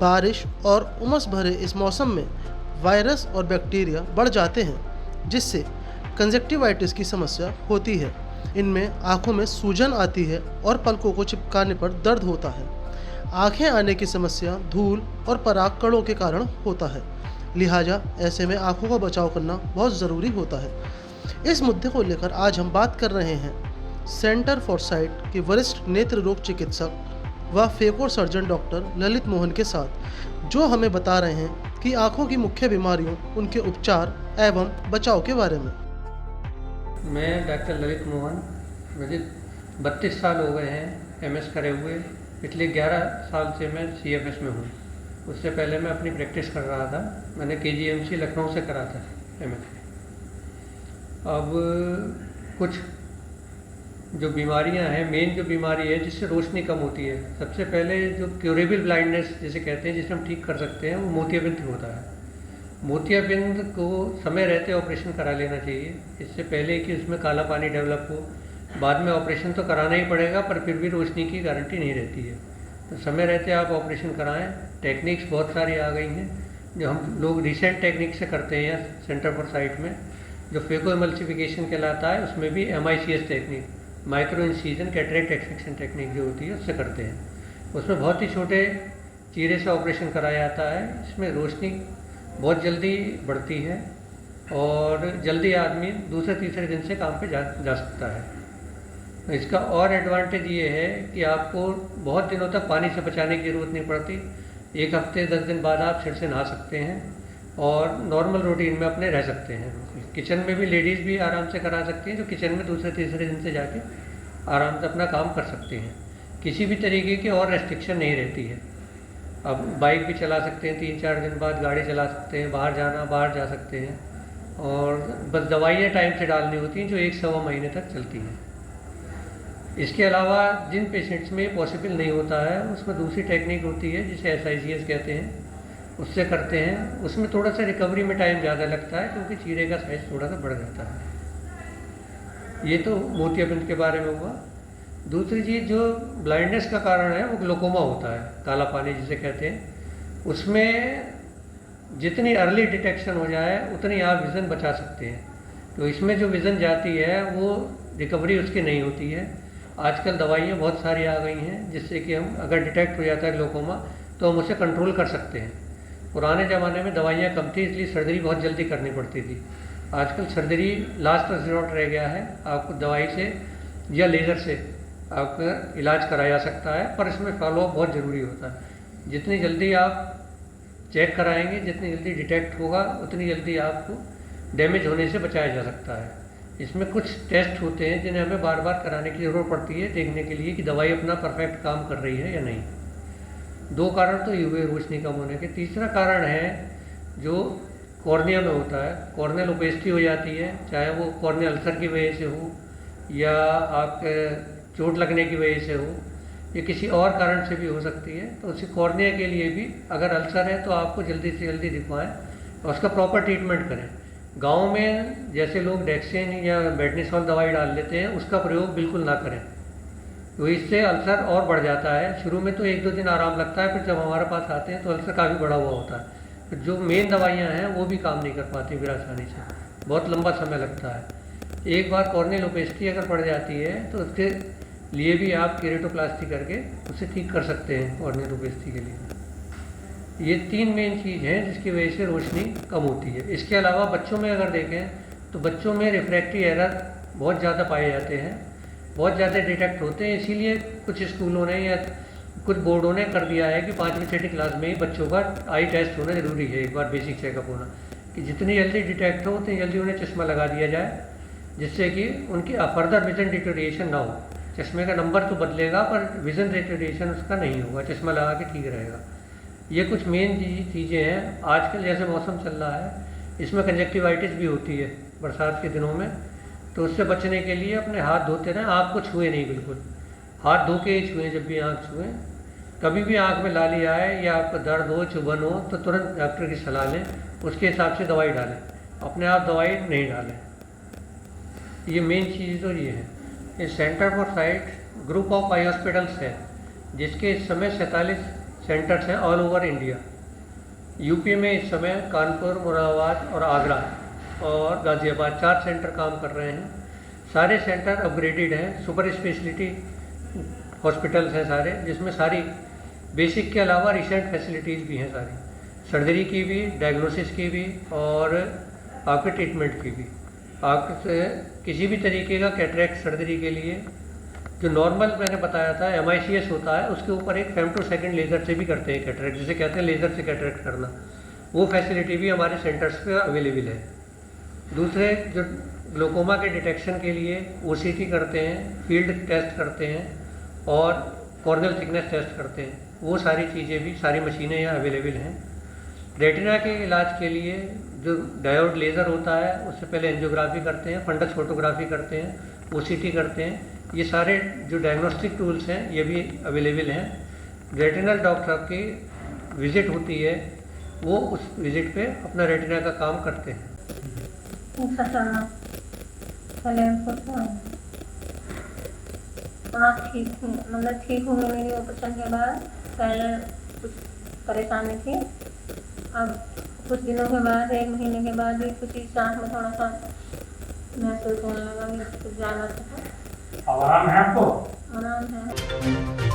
बारिश और उमस भरे इस मौसम में वायरस और बैक्टीरिया बढ़ जाते हैं, जिससे कंजक्टिवाइटिस की समस्या होती है। इनमें आँखों में सूजन आती है और पलकों को चिपकाने पर दर्द होता है। आँखें आने की समस्या धूल और पराग कणों के कारण होता है, लिहाजा ऐसे में आँखों का बचाव करना बहुत ज़रूरी होता है। इस मुद्दे को लेकर आज हम बात कर रहे हैं सेंटर फॉर साइट के वरिष्ठ नेत्र रोग चिकित्सक व phaco surgeon doctor Lalit Mohan के साथ, जो हमें बता रहे हैं कि आँखों की मुख्य बीमारियों, उनके उपचार एवं बचाव के बारे में। मैं डॉक्टर ललित मोहन, मुझे 32 साल हो गए हैं एमएस करे हुए। पिछले 11 साल से मैं सीएफएस में हूँ। उससे पहले मैं अपनी प्रैक्टिस कर रहा था। मैंने केजीएमसी लखनऊ से करा था एमएस। अब कुछ जो बीमारियां हैं, मेन जो बीमारी है जिससे रोशनी कम होती है, सबसे पहले जो क्यूरेबल ब्लाइंडनेस जिसे कहते हैं, जिसे हम ठीक कर सकते हैं, वो मोतियाबिंद होता है। मोतियाबिंद को समय रहते ऑपरेशन करा लेना चाहिए, इससे पहले कि उसमें काला पानी डेवलप हो। बाद में ऑपरेशन तो कराना ही पड़ेगा, पर फिर भी रोशनी की गारंटी नहीं रहती है, तो समय रहते आप ऑपरेशन कराएं। टेक्निक्स बहुत सारी आ गई हैं जो हम लोग रिसेंट टेक्निक से करते हैं यहाँ सेंटर फॉर साइट में। जो फेको एमल्सिफिकेशन कहलाता है, उसमें भी MICS technique, micro incision cataract extraction technique जो होती है उससे करते हैं। उसमें बहुत ही छोटे चीरे से ऑपरेशन कराया जाता है। इसमें रोशनी बहुत जल्दी बढ़ती है और जल्दी आदमी दूसरे तीसरे दिन से काम पे जा सकता है। इसका और एडवांटेज ये है कि आपको बहुत दिनों तक पानी से बचाने की ज़रूरत नहीं पड़ती। 1 हफ्ते 10 दिन बाद आप फिर से नहा सकते हैं और नॉर्मल रूटीन में अपने रह सकते हैं। किचन में भी लेडीज़ भी आराम से करा सकती हैं, जो किचन में दूसरे तीसरे दिन से जाके आराम से अपना काम कर सकती हैं। किसी भी तरीके की और रेस्ट्रिक्शन नहीं रहती है। अब बाइक भी चला सकते हैं, 3-4 दिन बाद गाड़ी चला सकते हैं, बाहर जा सकते हैं, और बस दवाइयाँ टाइम से डालनी होती हैं जो 1-1.25 महीने तक चलती हैं। इसके अलावा जिन पेशेंट्स में पॉसिबल नहीं होता है, उसमें दूसरी टेक्निक होती है जिसे SICS कहते हैं, उससे करते हैं। उसमें थोड़ा सा रिकवरी में टाइम ज़्यादा लगता है, क्योंकि चीरे का साइज़ थोड़ा सा बढ़ जाता है। ये तो मोतियाबिंद के बारे में हुआ। दूसरी चीज़ जो ब्लाइंडनेस का कारण है, वो ग्लोकोमा होता है, काला पानी जिसे कहते हैं। उसमें जितनी अर्ली डिटेक्शन हो जाए उतनी आप विज़न बचा सकते हैं। तो इसमें जो विज़न जाती है वो रिकवरी उसकी नहीं होती है। आजकल दवाइयाँ बहुत सारी आ गई हैं जिससे कि हम अगर डिटेक्ट हो जाता है ग्लोकोमा तो हम उसे कंट्रोल कर सकते हैं। पुराने ज़माने में दवाइयाँ कम थी, इसलिए सर्जरी बहुत जल्दी करनी पड़ती थी। आजकल सर्जरी लास्ट रिजॉर्ट रह गया है। आपको दवाई से या लेज़र से आपका इलाज कराया जा सकता है, पर इसमें फॉलोअप बहुत ज़रूरी होता है। जितनी जल्दी आप चेक कराएंगे, जितनी जल्दी डिटेक्ट होगा, उतनी जल्दी आपको डैमेज होने से बचाया जा सकता है। इसमें कुछ टेस्ट होते हैं जिन्हें हमें बार बार कराने की ज़रूरत पड़ती है, देखने के लिए कि दवाई अपना परफेक्ट काम कर रही है या नहीं। 2 कारण तो ये हुए रोशनी कम होने के। तीसरा कारण है जो कॉर्निया में होता है, कॉर्नियल ओपेसिटी हो जाती है, चाहे वो कॉर्नियल अल्सर की वजह से हो या आपके चोट लगने की वजह से हो या किसी और कारण से भी हो सकती है। तो उसी कॉर्निया के लिए भी अगर अल्सर है तो आपको जल्दी से जल्दी दिखवाएं और उसका प्रॉपर ट्रीटमेंट करें। गांव में जैसे लोग डेक्सेन या बेटनीसॉल दवाई डाल लेते हैं, उसका प्रयोग बिल्कुल ना करें, तो इससे अल्सर और बढ़ जाता है। शुरू में तो 1-2 दिन आराम लगता है, फिर जब हमारे पास आते हैं तो अल्सर काफ़ी बड़ा हुआ होता है। फिर जो मेन दवाइयाँ हैं वो भी काम नहीं कर पाती फिर आसानी से, बहुत लंबा समय लगता है। एक बार कॉर्नियल ओपेसिटी अगर पड़ जाती है तो उसके लिए भी आप केरेटोप्लास्टी करके उसे ठीक कर सकते हैं कॉर्नियल ओपेसिटी के लिए। ये 3 मेन चीज़ हैं जिसकी वजह से रोशनी कम होती है। इसके अलावा बच्चों में अगर देखें तो बच्चों में रिफ्रैक्टिव एरर बहुत ज़्यादा पाए जाते हैं, बहुत ज़्यादा डिटेक्ट होते हैं। इसीलिए कुछ स्कूलों ने या कुछ बोर्डों ने कर दिया है कि 5वीं-6वीं क्लास में ही बच्चों का आई टेस्ट होना ज़रूरी है, एक बार बेसिक चेकअप होना, कि जितनी जल्दी डिटेक्ट हो उतनी जल्दी उन्हें चश्मा लगा दिया जाए, जिससे कि उनकी फर्दर विजन डिटोरिएशन ना हो। चश्मे का नंबर तो बदलेगा पर विजन डिटोरिएशन उसका नहीं होगा, चश्मा लगा के ठीक रहेगा। ये कुछ मेन चीज़ें हैं। आजकल जैसे मौसम चल रहा है, इसमें कंजक्टिवाइटिस भी होती है बरसात के दिनों में, तो उससे बचने के लिए अपने हाथ धोते रहें। आँख को छुए नहीं, बिल्कुल हाथ धो के ही छुएँ। जब भी आँख छुएँ, कभी भी आँख में लाली आए या आपको दर्द हो, चुभन हो, तो तुरंत डॉक्टर की सलाह लें, उसके हिसाब से दवाई डालें, अपने आप दवाई नहीं डालें। ये मेन चीज़ तो ये है। ये centre for site group of I hospitals है, जिसके इस समय सेंटर्स हैं ऑल ओवर इंडिया। यूपी में इस समय कानपुर, मुरादाबाद और आगरा और गाज़ियाबाद 4 सेंटर काम कर रहे हैं। सारे सेंटर अपग्रेडेड हैं, सुपर स्पेशलिटी हॉस्पिटल्स हैं सारे, जिसमें सारी बेसिक के अलावा रिसेंट फैसिलिटीज़ भी हैं सारी, सर्जरी की भी, डायग्नोसिस की भी और आपके ट्रीटमेंट की भी। आपसे किसी भी तरीके का कैटरेक्ट सर्जरी के लिए जो नॉर्मल मैंने बताया था MICS होता है, उसके ऊपर एक फेमटोसेकंड लेज़र से भी करते हैं कैटरेक्ट, जिसे कहते हैं लेज़र से कैटरेक्ट करना। वो फैसिलिटी भी हमारे सेंटर्स पे अवेलेबल है। दूसरे जो ग्लोकोमा के डिटेक्शन के लिए OCT करते हैं, फील्ड टेस्ट करते हैं और कॉर्नियल थिकनेस टेस्ट करते हैं। वो सारी चीज़ें भी, सारी मशीनें यहाँ अवेलेबल हैं। रेटिना के इलाज के लिए जो डायोड लेज़र होता है, उससे पहले एंजियोग्राफी करते हैं, फंडस फोटोग्राफी करते हैं, OCT करते हैं। ये सारे जो डायग्नोस्टिक टूल्स हैं ये भी अवेलेबल हैं। रेटिनल डॉक्टर की विज़िट होती है, वो उस विज़िट पे अपना रेटिना का काम करते हैं। हाँ ठीक हूँ, मतलब ठीक हूँ मेरी ऑपरेशन के बाद। पहले कुछ परेशानी थी, अब कुछ दिनों के बाद, 1 महीने के बाद भी कुछ ही सांस में थोड़ा सा महसूस होने लगा कि कुछ ज़्यादा था। अब आराम है आपको? आराम है।